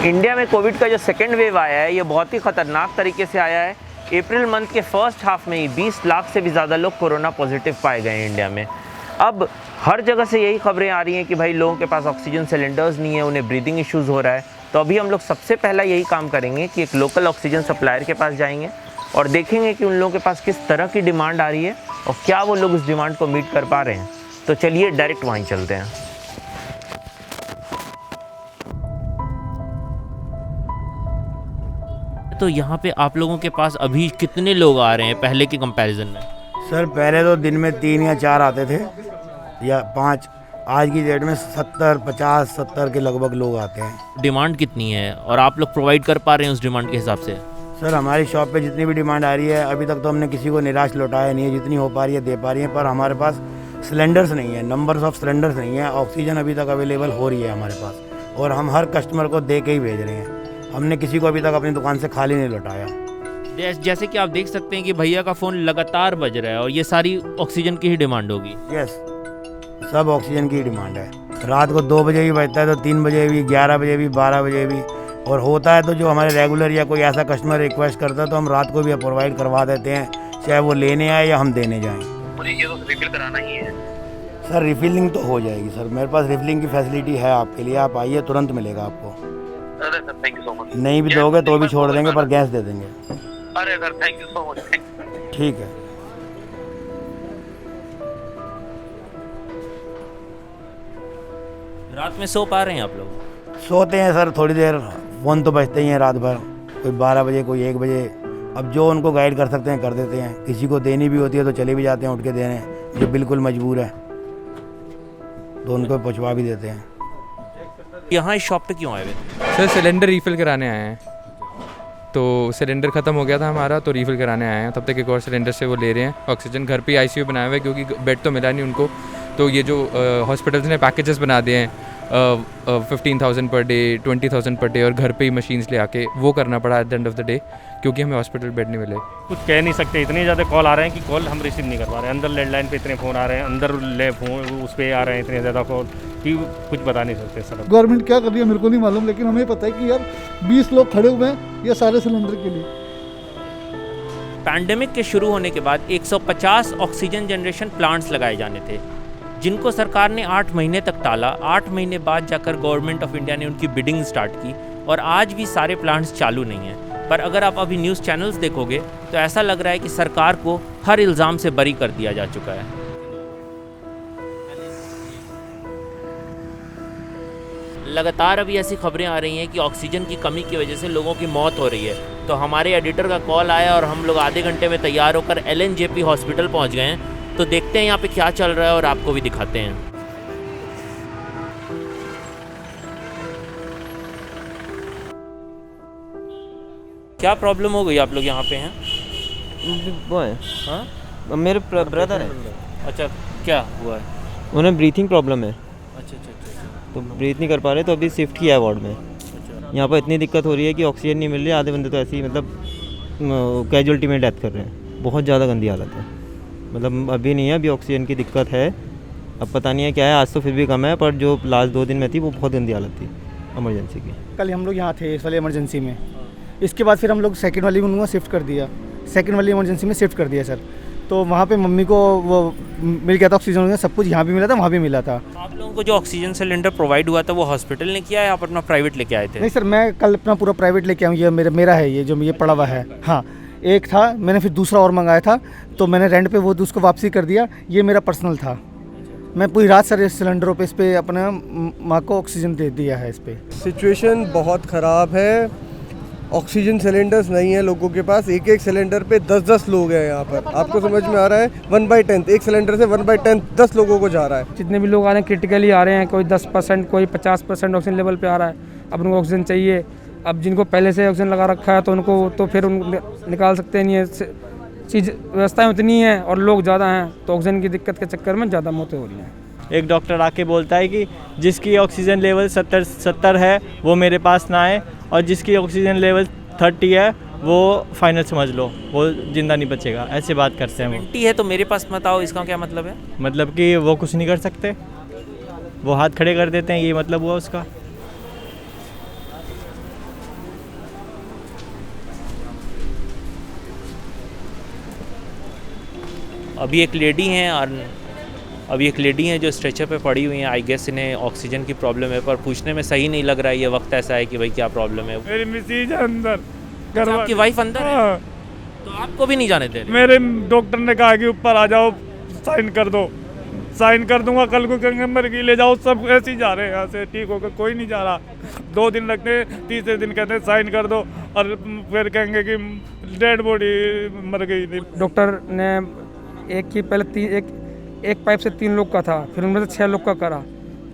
India में Covid का जो सेकेंड वेव आया है ये बहुत ही ख़तरनाक तरीके से आया है। अप्रैल मंथ के फर्स्ट हाफ में ही 20 लाख से भी ज़्यादा लोग कोरोना पॉजिटिव पाए गए हैं इंडिया में। अब हर जगह से यही खबरें आ रही हैं कि भाई लोगों के पास ऑक्सीजन सिलेंडर्स नहीं है, उन्हें ब्रीदिंग इश्यूज़ हो रहा है। तो अभी हम लोग सबसे पहला यही काम करेंगे कि एक लोकल ऑक्सीजन सप्लायर के पास जाएंगे और देखेंगे कि उन लोगों के पास किस तरह की डिमांड आ रही है और क्या वो लोग उस डिमांड को मीट कर पा रहे हैं। तो चलिए डायरेक्ट वहीं चलते हैं। तो यहाँ पे आप लोगों के पास अभी कितने लोग आ रहे हैं पहले के कंपैरिजन में? सर पहले तो दिन में 3 या 4 आते थे या 5। आज की डेट में 70, 50, 70 के लगभग लोग आते हैं। डिमांड कितनी है और आप लोग प्रोवाइड कर पा रहे हैं उस डिमांड के हिसाब से? सर हमारी शॉप पे जितनी भी डिमांड आ रही है अभी तक तो हमने किसी को निराश लौटाया नहीं है। जितनी हो पा रही है दे पा रही है, पर हमारे पास सिलेंडर्स नहीं है, नंबर्स ऑफ सिलेंडर्स नहीं है। ऑक्सीजन अभी तक अवेलेबल हो रही है हमारे पास और हम हर कस्टमर को दे के ही भेज रहे हैं। हमने किसी को अभी तक अपनी दुकान से खाली नहीं लौटाया। जैसे कि आप देख सकते हैं कि भैया का फ़ोन लगातार बज रहा है और ये सारी ऑक्सीजन की ही डिमांड होगी। यस, सब ऑक्सीजन की डिमांड है। रात को 2 बजे भी बजता है तो 3 बजे भी, 11 बजे भी, 12 बजे भी। और होता है तो जो हमारे रेगुलर या कोई ऐसा कस्टमर रिक्वेस्ट करता है तो हम रात को भी प्रोवाइड करवा देते हैं, चाहे वो लेने आए या हम देने जाएँ। मुझे ये तो रिफिल कराना ही है सर। रिफिलिंग तो हो जाएगी सर, मेरे पास रिफिलिंग की फैसिलिटी है आपके लिए। आप आइए, तुरंत मिलेगा आपको। अरे sir thank you so much. नहीं भी दोगे तो भी छोड़ देंगे, पर गैस दे देंगे। अरे sir thank you so much. ठीक है। रात में सो पा रहे हैं आप लोग? सोते हैं सर थोड़ी देर, फ़ोन तो बजते ही हैं रात भर, कोई 12 बजे, कोई 1 बजे। अब जो उनको गाइड कर सकते हैं कर देते हैं। किसी को देनी भी होती है तो चले भी जाते हैं उठ के देने, जो बिल्कुल मजबूर है तो उनको पहुंचवा भी देते हैं। यहाँ इस शॉप पे क्यों आए हुए? सर सिलेंडर रीफ़िल कराने आए हैं, तो सिलेंडर ख़त्म हो गया था हमारा तो रीफ़िल कराने आए हैं। तब तक एक और सिलेंडर से वो ले रहे हैं। ऑक्सीजन घर पे आईसीयू बनाया हुआ है क्योंकि बेड तो मिला नहीं उनको। तो ये जो हॉस्पिटल्स ने पैकेजेस बना दिए हैं 15,000 पर डे, 20,000 पर डे, और घर पे ही मशीन्स ले आके वो करना पड़ा at the end of the day क्योंकि हमें हॉस्पिटल बेड नहीं मिले। कुछ कह नहीं सकते, इतने ज़्यादा कॉल आ रहे हैं कि कॉल हम रिसीव नहीं कर पा रहे हैं। अंदर लैंडलाइन पे इतने फ़ोन आ रहे हैं, अंदर ले फोन उस पर आ रहे हैं इतने ज़्यादा कॉल कि कुछ बता नहीं सकते सर। गवर्नमेंट क्या कर रही है मेरे को नहीं मालूम, लेकिन हमें पता है कि यार 20 लोग खड़े हुए हैं ये सारे सिलेंडर के लिए। पैंडेमिक के शुरू होने के बाद 150 ऑक्सीजन जनरेशन प्लांट्स लगाए जाने थे जिनको सरकार ने 8 महीने तक टाला। 8 महीने बाद जाकर गवर्नमेंट ऑफ इंडिया ने उनकी बिडिंग स्टार्ट की और आज भी सारे प्लांट्स चालू नहीं हैं। पर अगर आप अभी न्यूज़ चैनल्स देखोगे तो ऐसा लग रहा है कि सरकार को हर इल्ज़ाम से बरी कर दिया जा चुका है। लगातार अभी ऐसी खबरें आ रही हैं कि ऑक्सीजन की कमी की वजह से लोगों की मौत हो रही है। तो हमारे एडिटर का कॉल आया और हम लोग आधे घंटे में तैयार होकर LNJP हॉस्पिटल पहुंच गए हैं। तो देखते हैं यहाँ पे क्या चल रहा है और आपको भी दिखाते हैं। क्या प्रॉब्लम हो गई? आप लोग यहाँ पे हैं? वो है, हाँ, मेरे ब्रदर है। अच्छा, क्या हुआ है? उन्हें ब्रीथिंग प्रॉब्लम है, अच्छा अच्छा अच्छा। तो ब्रीथ नहीं कर पा रहे, तो अभी शिफ्ट किया है वार्ड में। यहाँ पर इतनी दिक्कत हो रही है कि ऑक्सीजन नहीं मिल रही। आधे बंदे तो ऐसे ही मतलब कैजुअल्टी में डेथ कर रहे हैं। बहुत ज़्यादा गंदी हालत है, मतलब अभी नहीं है, अभी ऑक्सीजन की दिक्कत है। अब पता नहीं है क्या है, आज तो फिर भी कम है, पर जो लास्ट 2 दिन में थी वो बहुत गंदी हालत थी इमरजेंसी की। कल हम लोग यहाँ थे इस वाले इमरजेंसी में, इसके बाद फिर हम लोग सेकंड वाली उनको शिफ्ट कर दिया, सेकंड वाली इमरजेंसी में शिफ्ट कर दिया सर। तो वहाँ पे मम्मी को वो मिल गया था ऑक्सीजन, सब कुछ यहाँ भी मिला था वहाँ भी मिला था। आप लोगों को जो ऑक्सीजन सिलेंडर प्रोवाइड हुआ था वो हॉस्पिटल ने किया है, आप अपना प्राइवेट लेके आए थे? नहीं सर, मैं कल अपना पूरा प्राइवेट लेके आऊँ। ये मेरा है, ये जो ये पड़ा हुआ है। हाँ, एक था, मैंने फिर दूसरा और मंगाया था तो मैंने रेंट पे वो उसको वापसी कर दिया। ये मेरा पर्सनल था। मैं पूरी रात सर इस सिलेंडरों पे इस पे अपने माँ को ऑक्सीजन दे दिया है इस पे। सिचुएशन बहुत ख़राब है। ऑक्सीजन सिलेंडर्स नहीं है लोगों के पास। एक सिलेंडर पे 10-10 लोग हैं यहाँ पर। आपको समझ में आ रहा है? 1/10 एक सिलेंडर से 1/10 10 लोगों को जा रहा है। जितने भी लोग आ रहे हैं क्रिटिकली आ रहे हैं, कोई 10%, कोई 50% ऑक्सीजन लेवल पे आ रहा है। अब उनको ऑक्सीजन चाहिए। अब जिनको पहले से ऑक्सीजन लगा रखा है तो उनको तो फिर उनको निकाल सकते नहीं है। चीज़ व्यवस्थाएं उतनी हैं और लोग ज़्यादा हैं, तो ऑक्सीजन की दिक्कत के चक्कर में ज़्यादा मौतें हो रही हैं। एक डॉक्टर आके बोलता है कि जिसकी ऑक्सीजन लेवल 70 है वो मेरे पास ना आए, और जिसकी ऑक्सीजन लेवल 30 है वो फाइनल समझ लो, वो जिंदा नहीं बचेगा। ऐसे बात करते हैं। 70 है तो मेरे पास मत आओ, इसका क्या मतलब है? मतलब कि वो कुछ नहीं कर सकते, वो हाथ खड़े कर देते हैं, ये मतलब हुआ उसका। अभी एक लेडी हैं और अभी एक लेडी हैं जो स्ट्रेचर पे पड़ी हुई हैं। आई गेस इन्हें ऑक्सीजन की प्रॉब्लम है, पर पूछने में सही नहीं लग रहा है ये वक्त ऐसा है कि भाई क्या प्रॉब्लम है। मेरी मिसेज है अंदर, अच्छा, आपकी वाइफ अंदर है? हाँ। तो आपको भी नहीं जाने दे रहे? मेरे डॉक्टर ने कहा कि ऊपर आ जाओ, साइन कर दो। साइन कर दूंगा, कल को कहेंगे मर गई ले जाओ, सब ऐसे ही जा रहे हैं यहाँ से, ठीक होकर कोई नहीं जा रहा। 2 दिन लगते हैं, तीसरे दिन कहते हैं साइन कर दो और फिर कहेंगे कि डेड बॉडी मर गई थी। डॉक्टर ने एक पाइप से 3 लोग का था, फिर उनमें से 6 लोग का करा,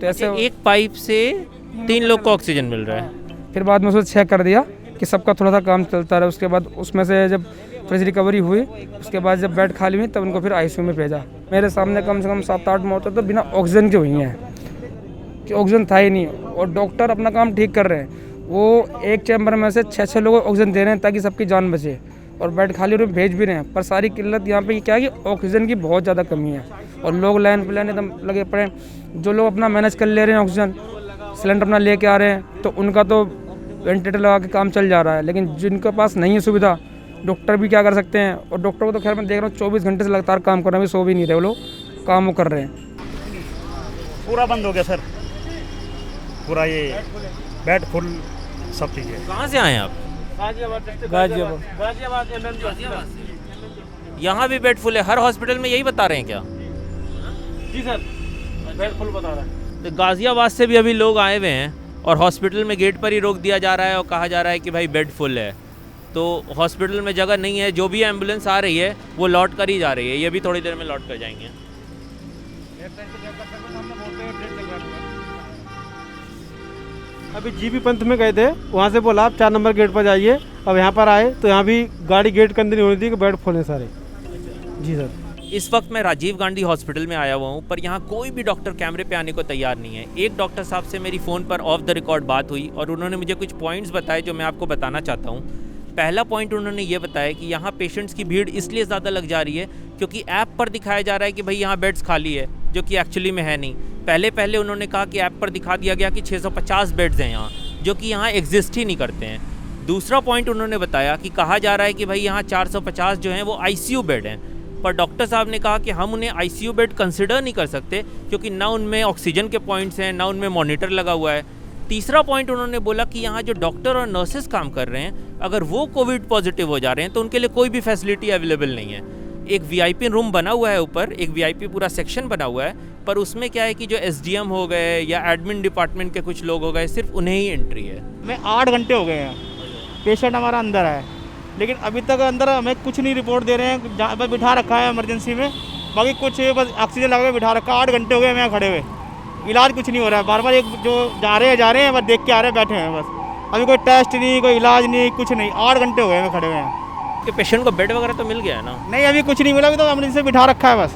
तो ऐसे एक पाइप से 3 लोग को ऑक्सीजन मिल रहा है। फिर बाद में उसको 6 कर दिया कि सबका थोड़ा सा काम चलता रहा। उसके बाद उसमें से जब थोड़ी रिकवरी हुई, उसके बाद जब बेड खाली हुई तब उनको फिर आईसीयू में भेजा। मेरे सामने कम से कम 7-8 मौतें तो बिना ऑक्सीजन की हुई हैं, कि ऑक्सीजन था ही नहीं, और डॉक्टर अपना काम ठीक कर रहे हैं। वो एक चैम्बर में से 6-6 लोगों को ऑक्सीजन दे रहे हैं ताकि सबकी जान बचे, और बेड खाली और भेज भी रहे हैं। पर सारी किल्लत यहाँ पे क्या है कि ऑक्सीजन की बहुत ज़्यादा कमी है, और लोग लाइन पे लाइन एकदम लगे पड़े हैं। जो लोग अपना मैनेज कर ले रहे हैं, ऑक्सीजन सिलेंडर अपना लेके आ रहे हैं, तो उनका तो वेंटिलेटर लगा के काम चल जा रहा है। लेकिन जिनके पास नहीं है सुविधा, डॉक्टर भी क्या कर सकते हैं। और डॉक्टर को तो खैर मैं देख रहा हूँ 24 घंटे से लगातार काम कर रहे हैं, सो भी नहीं रहे वो लोग, काम वो कर रहे हैं। पूरा बंद हो गया सर, पूरा ये बेड फुल सब चीज़ें। कहाँ से आए हैं आप? यहाँ भी बेड फुल है, हर हॉस्पिटल में यही बता रहे हैं क्या? जी सर, बेड फुल बता रहा है। तो गाज़ियाबाद से भी अभी लोग आए हुए हैं और हॉस्पिटल में गेट पर ही रोक दिया जा रहा है और कहा जा रहा है कि भाई बेड फुल है, तो हॉस्पिटल में जगह नहीं है। जो भी एम्बुलेंस आ रही है वो लौट कर ही जा रही है, ये भी थोड़ी देर में लौट कर जाएंगे। अभी जीबी पंथ में गए थे, वहाँ से बोला आप 4 नंबर गेट पर जाइए। अब यहाँ पर आए तो यहाँ भी गाड़ी गेट के अंदर नहीं होनी थी कि बेड फुल है सारे। जी सर, इस वक्त मैं राजीव गांधी हॉस्पिटल में आया हुआ हूँ, पर यहाँ कोई भी डॉक्टर कैमरे पे आने को तैयार नहीं है। एक डॉक्टर साहब से मेरी फ़ोन पर ऑफ द रिकॉर्ड बात हुई और उन्होंने मुझे कुछ पॉइंट्स बताए जो मैं आपको बताना चाहता हूँ। पहला पॉइंट उन्होंने ये बताया कि यहाँ पेशेंट्स की भीड़ इसलिए ज़्यादा लग जा रही है क्योंकि ऐप पर दिखाया जा रहा है कि भाई यहाँ बेड्स खाली है, जो कि एक्चुअली में है नहीं। पहले उन्होंने कहा कि ऐप पर दिखा दिया गया कि 650 बेड्स हैं यहाँ, जो कि यहाँ एग्जिस्ट ही नहीं करते हैं। दूसरा पॉइंट उन्होंने बताया कि कहा जा रहा है कि भाई यहाँ 450 जो हैं वो आईसीयू बेड हैं, पर डॉक्टर साहब ने कहा कि हम उन्हें आईसीयू बेड कंसिडर नहीं कर सकते क्योंकि ना उनमें ऑक्सीजन के पॉइंट्स हैं, ना उनमें मॉनिटर लगा हुआ है। तीसरा पॉइंट उन्होंने बोला कि यहाँ जो डॉक्टर और नर्सेस काम कर रहे हैं, अगर वो कोविड पॉजिटिव हो जा रहे हैं तो उनके लिए कोई भी फैसिलिटी अवेलेबल नहीं है। एक वीआईपी रूम बना हुआ है ऊपर, एक वीआईपी पूरा सेक्शन बना हुआ है, पर उसमें क्या है कि जो एसडीएम हो गए या एडमिन डिपार्टमेंट के कुछ लोग हो गए, सिर्फ उन्हें ही एंट्री है। मैं 8 घंटे हो गए हैं, पेशेंट हमारा अंदर है, लेकिन अभी तक अंदर हमें कुछ नहीं रिपोर्ट दे रहे हैं। जहाँ पर बिठा रखा है इमरजेंसी में, बाकी कुछ बस ऑक्सीजन लगा के बिठा रखा। 8 घंटे हो गए मैं खड़े हुए, इलाज कुछ नहीं हो रहा है। बार बार एक जो जा रहे हैं बस देख के आ रहे हैं, बैठे हैं बस। अभी कोई टेस्ट नहीं, कोई इलाज नहीं, कुछ नहीं। 8 घंटे हो गए मैं खड़े हुए हैं। कि पेशेंट को बेड वगैरह तो मिल गया है ना? नहीं, अभी कुछ नहीं मिला, अभी तो एमरजेंसी से बिठा रखा है बस।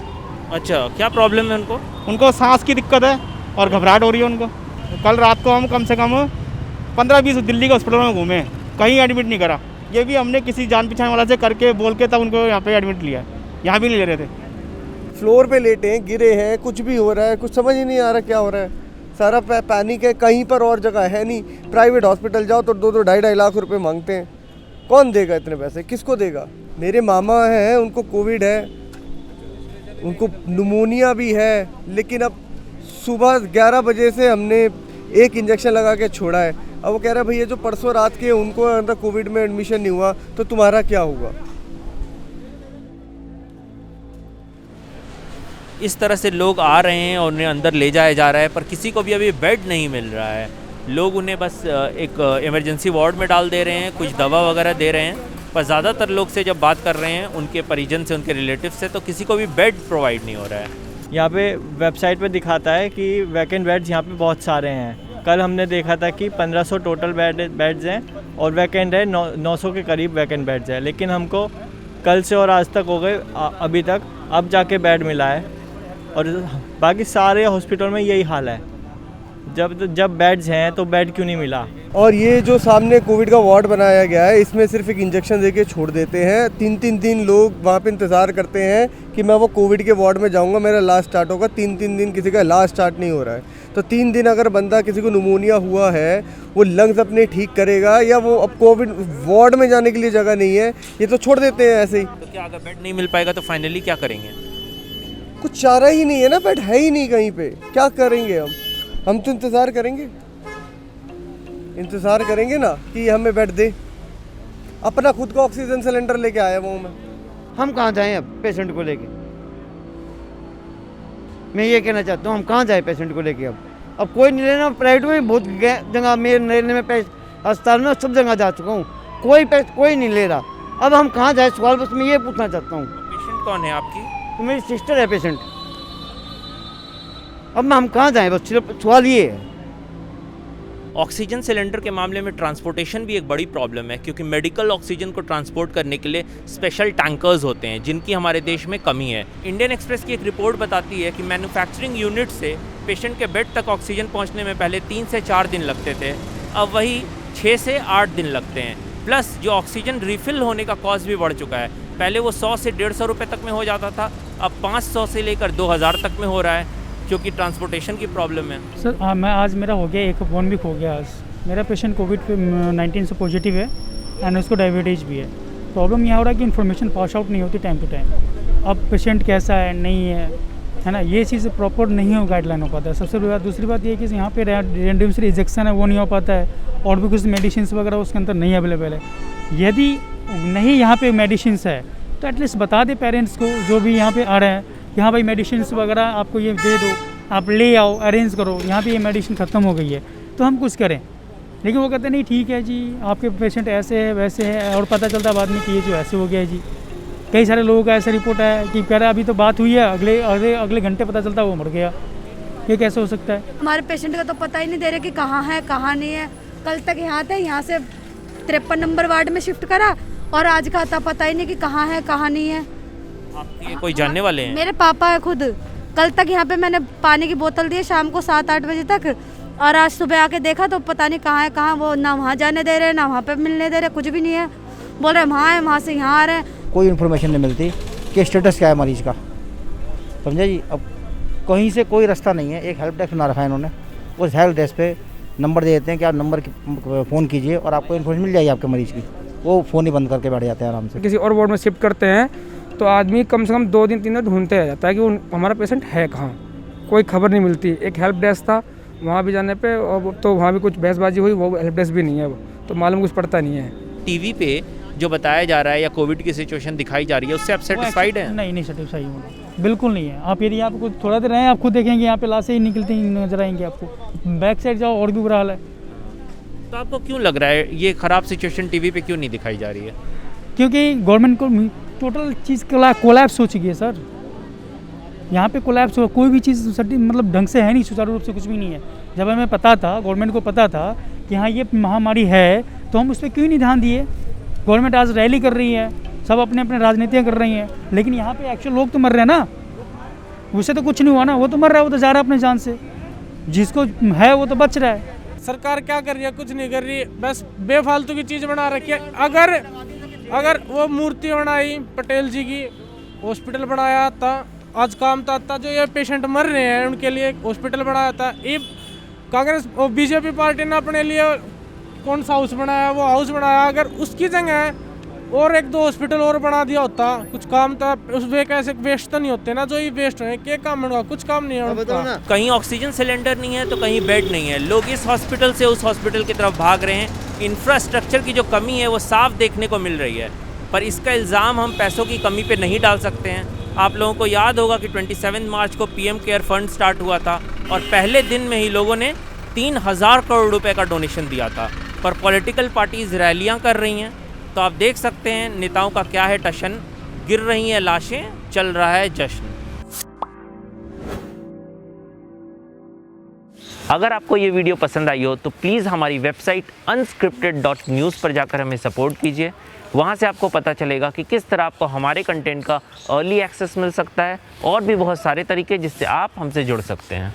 अच्छा, क्या प्रॉब्लम है उनको? उनको सांस की दिक्कत है और घबराहट हो रही है उनको। कल रात को हम कम से कम 15-20 दिल्ली के हॉस्पिटलों में घूमे, कहीं एडमिट नहीं करा। ये भी हमने किसी जान पहचान वाला से करके बोल के तब उनको यहाँ पे एडमिट लिया, यहाँ भी नहीं ले रहे थे। फ्लोर पे लेटे हैं, गिरे हैं, कुछ भी हो रहा है, कुछ समझ ही नहीं आ रहा क्या हो रहा है। सारा पैनिक है, कहीं पर और जगह है नहीं। प्राइवेट हॉस्पिटल जाओ तो 2-2 ढाई लाख रुपए मांगते हैं। कौन देगा इतने पैसे, किसको देगा? मेरे मामा हैं, उनको कोविड है, उनको निमोनिया भी है, लेकिन अब सुबह 11 बजे से हमने एक इंजेक्शन लगा के छोड़ा है। अब वो कह रहा है भैया जो परसों रात के उनको अंदर कोविड में एडमिशन नहीं हुआ तो तुम्हारा क्या होगा? इस तरह से लोग आ रहे हैं और उन्हें अंदर ले जाया जा रहा है, पर किसी को भी अभी बेड नहीं मिल रहा है। लोग उन्हें बस एक इमरजेंसी वार्ड में डाल दे रहे हैं, कुछ दवा वगैरह दे रहे हैं, पर ज़्यादातर लोग से जब बात कर रहे हैं उनके परिजन से, उनके रिलेटिव से, तो किसी को भी बेड प्रोवाइड नहीं हो रहा है। यहाँ पे वेबसाइट पे दिखाता है कि वैकेंट बेड्स यहाँ पे बहुत सारे हैं। कल हमने देखा था कि 1500 टोटल बेड्स हैं और वैकेंट है 900 के करीब वैकेंट बेड्स है। लेकिन हमको कल से और आज तक हो गए अभी तक, अब जाके बेड मिला है। और बाकी सारे हॉस्पिटल में यही हाल है, जब बेड्स हैं तो बेड क्यों नहीं मिला। और ये जो सामने कोविड का वार्ड बनाया गया है, इसमें सिर्फ एक इंजेक्शन देके छोड़ देते हैं। 3-3 दिन लोग वहाँ पे इंतज़ार करते हैं कि मैं वो कोविड के वार्ड में जाऊँगा, मेरा इलाज स्टार्ट होगा। 3-3 दिन किसी का इलाज स्टार्ट नहीं हो रहा है। तो 3 दिन अगर बंदा किसी को निमोनिया हुआ है, वो लंग्स अपने ठीक करेगा या वो अब कोविड वार्ड में जाने के लिए जगह नहीं है, ये तो छोड़ देते हैं ऐसे ही। तो क्या अगर बेड नहीं मिल पाएगा तो फाइनली क्या करेंगे? कुछ चारा ही नहीं है ना, बेड है ही नहीं कहीं पे, क्या करेंगे हम तो इंतज़ार करेंगे ना कि हमें बेड दे। अपना खुद का ऑक्सीजन सिलेंडर लेके आया हूँ मैं। हम कहाँ जाएं अब पेशेंट को लेके? मैं ये कहना चाहता हूँ, हम कहाँ जाएं पेशेंट को लेके? अब कोई नहीं लेना। प्राइवेट में बहुत जगह में लेने में, अस्पताल में सब जगह जा चुका हूँ, कोई नहीं ले रहा। अब हम कहाँ जाए? सवाल बस मैं ये पूछना चाहता हूँ। पेशेंट कौन है आपकी? तो मेरी सिस्टर है पेशेंट। अब हम कहाँ जाएं? बस सिर्फ सवाल ये है। ऑक्सीजन सिलेंडर के मामले में ट्रांसपोर्टेशन भी एक बड़ी प्रॉब्लम है, क्योंकि मेडिकल ऑक्सीजन को ट्रांसपोर्ट करने के लिए स्पेशल टैंकर्स होते हैं, जिनकी हमारे देश में कमी है। इंडियन एक्सप्रेस की एक रिपोर्ट बताती है कि मैन्युफैक्चरिंग यूनिट से पेशेंट के बेड तक ऑक्सीजन पहुंचने में पहले 3 से 4 दिन लगते थे, अब वही 6 से 8 दिन लगते हैं। प्लस जो ऑक्सीजन रिफ़िल होने का कॉस्ट भी बढ़ चुका है। पहले वो 100 से 150 रुपये तक में हो जाता था, अब 500 से लेकर 2000 तक में हो रहा है, क्योंकि ट्रांसपोर्टेशन की प्रॉब्लम है। सर मैं आज मेरा हो गया 1 वीक हो गया। आज मेरा पेशेंट कोविड-19 से पॉजिटिव है एंड उसको डायबिटीज़ भी है। प्रॉब्लम यह हो रहा है कि इन्फॉर्मेशन पास आउट नहीं होती टाइम टू टाइम। अब पेशेंट कैसा है नहीं है ना, ये चीज़ प्रॉपर नहीं हो गाइडलाइन हो पाता है। सबसे बड़ी बात। दूसरी बात ये कि यहाँ पे रेमडेसिविर इंजेक्शन है वो नहीं हो पाता है, और भी कुछ मेडिसिन वगैरह उसके अंदर नहीं अवेलेबल है। यदि नहीं यहाँ पे मेडिसिन है तो एटलीस्ट बता दे पेरेंट्स को जो भी यहाँ पे आ रहे हैं कि हाँ भाई मेडिसिन वगैरह आपको ये दे दो, आप ले आओ, अरेंज करो, यहाँ पे ये मेडिसिन ख़त्म हो गई है तो हम कुछ करें। लेकिन वो कहते नहीं ठीक है जी, आपके पेशेंट ऐसे है वैसे है, और पता चलता बाद में कि ये जो ऐसे हो गया है जी। कई सारे लोगों का ऐसा रिपोर्ट है कि कह रहा है अभी तो बात हुई है, अगले घंटे पता चलता वो मर गया। ये कैसे हो सकता है? हमारे पेशेंट का तो पता ही नहीं दे रहे कि कहाँ है कहाँ नहीं है। कल तक यहाँ थे, यहाँ से 53 नंबर वार्ड में शिफ्ट करा, और आज का आता पता ही नहीं कि कहाँ है कहाँ नहीं है। आपके कोई जानने वाले हैं? मेरे पापा है खुद। कल तक यहाँ पे मैंने पानी की बोतल दी शाम को 7-8 बजे तक, और आज सुबह आके देखा तो पता नहीं कहाँ है कहाँ। वो ना वहाँ जाने दे रहे ना वहाँ पे मिलने दे रहे, कुछ भी नहीं है। बोल रहे वहाँ है, वहाँ से यहाँ आ रहे हैं। कोई इन्फॉर्मेशन नहीं मिलती कि स्टेटस क्या है मरीज का, समझे जी। अब कहीं से कोई रास्ता नहीं है। एक हेल्प डेस्क बना रखा है इन्होंने, उस हेल्प डेस्क पे नंबर दे देते हैं कि आप नंबर फ़ोन कीजिए और आपको इन्फॉर्मेशन मिल जाएगी आपके मरीज़ की। वो फ़ोन ही बंद करके बैठ जाते हैं आराम से। किसी और वार्ड में शिफ्ट करते हैं तो आदमी कम से कम 2 दिन 3 दिन ढूंढते रह जाता है कि हमारा पेशेंट है कहाँ, कोई खबर नहीं मिलती। एक हेल्प डेस्क था, वहाँ भी जाने पे तो वहाँ भी कुछ बहसबाजी हुई, वो हेल्प डेस्क भी नहीं है, वो तो मालूम कुछ पड़ता नहीं है। टीवी पे जो बताया जा रहा है या कोविड की सिचुएशन दिखाई जा रही है, उससे आप सेटिस्फाइड हैं? नहीं सेटिस्फाइड हूँ, बिल्कुल नहीं है। आप यदि आप कुछ थोड़ा देर रहें, आप खुद देखेंगे यहाँ पे लाशें ही निकलती नजर आएंगी आपको। बैक साइड जाओ और भी बुरा हाल है। तो आपको क्यों लग रहा है ये ख़राब सिचुएशन टीवी पे क्यों नहीं दिखाई जा रही है? क्योंकि गवर्नमेंट को टोटल चीज़ कोलैप्स हो चुकी है सर। यहाँ पे कोलैप्स हो, कोई भी चीज़ मतलब ढंग से है नहीं, सुचारू रूप से कुछ भी नहीं है। जब हमें पता था, गवर्नमेंट को पता था कि हाँ ये महामारी है, तो हम उस पर क्यों नहीं ध्यान दिए। गवर्नमेंट आज रैली कर रही है, सब अपने अपने राजनीतियाँ कर रही हैं, लेकिन यहाँ पे एक्चुअल लोग तो मर रहे हैं ना, उससे तो कुछ नहीं हुआ ना। वो तो मर रहा है, वो तो जा रहा है अपने जान से, जिसको है वो तो बच रहा है। सरकार क्या कर रही है? कुछ नहीं कर रही, बस बेफालतू की चीज़ बना रखी है। अगर वो मूर्ति बनाई पटेल जी की, हॉस्पिटल बनाया था, आज काम था जो ये पेशेंट मर रहे हैं उनके लिए हॉस्पिटल बनाया था। ये कांग्रेस और बीजेपी पार्टी ने अपने लिए कौन सा हाउस बनाया? वो हाउस बनाया। अगर उसकी जगह और 1-2 हॉस्पिटल और बना दिया होता, कुछ काम था उसमें। कैसे वेस्ट तो नहीं होते ना जो ये वेस्ट हुए, क्या काम होगा? कुछ काम नहीं है उनका। कहीं ऑक्सीजन सिलेंडर नहीं है तो कहीं बेड नहीं है। लोग इस हॉस्पिटल से उस हॉस्पिटल की तरफ भाग रहे हैं। इंफ्रास्ट्रक्चर की जो कमी है वो साफ देखने को मिल रही है, पर इसका इल्ज़ाम हम पैसों की कमी पे नहीं डाल सकते हैं। आप लोगों को याद होगा कि 27 मार्च को पीएम केयर फंड स्टार्ट हुआ था, और पहले दिन में ही लोगों ने 3000 करोड़ रुपए का डोनेशन दिया था। पर पॉलिटिकल पार्टीज़ रैलियां कर रही हैं, तो आप देख सकते हैं नेताओं का क्या है टशन। गिर रही हैं लाशें, चल रहा है जश्न। अगर आपको ये वीडियो पसंद आई हो तो प्लीज़ हमारी वेबसाइट unscripted.news पर जाकर हमें सपोर्ट कीजिए। वहाँ से आपको पता चलेगा कि किस तरह आपको हमारे कंटेंट का अर्ली एक्सेस मिल सकता है, और भी बहुत सारे तरीके जिससे आप हमसे जुड़ सकते हैं।